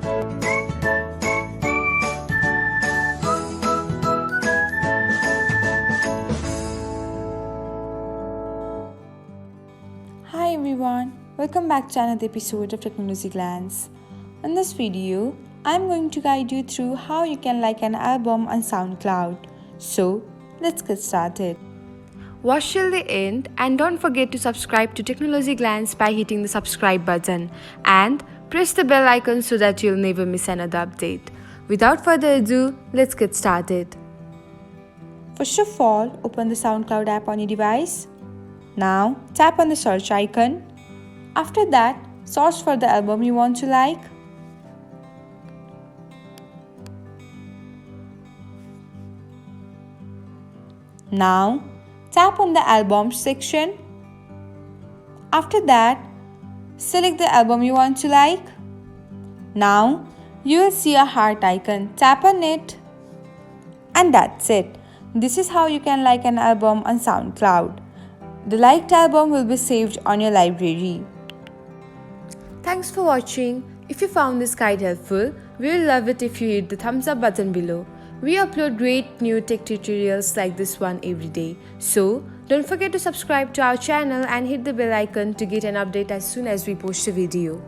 Hi everyone, welcome back to another episode of Technologyglance. In this video, I'm going to guide you through how you can like an album on SoundCloud. So, let's get started. Watch till the end and don't forget to subscribe to Technologyglance by hitting the subscribe button and press the bell icon so that you'll never miss another update. Without further ado, let's get started. First of all, open the SoundCloud app on your device. Now, tap on the search icon. After that, search for the album you want to like. Now, tap on the albums section. After that, select the album you want to like. Now, you will see a heart icon. Tap on it. And that's it. This is how you can like an album on SoundCloud. The liked album will be saved on your library. Thanks for watching. If you found this guide helpful, we will love it if you hit the thumbs up button below. We upload great new tech tutorials like this one every day. So, don't forget to subscribe to our channel and hit the bell icon to get an update as soon as we post a video.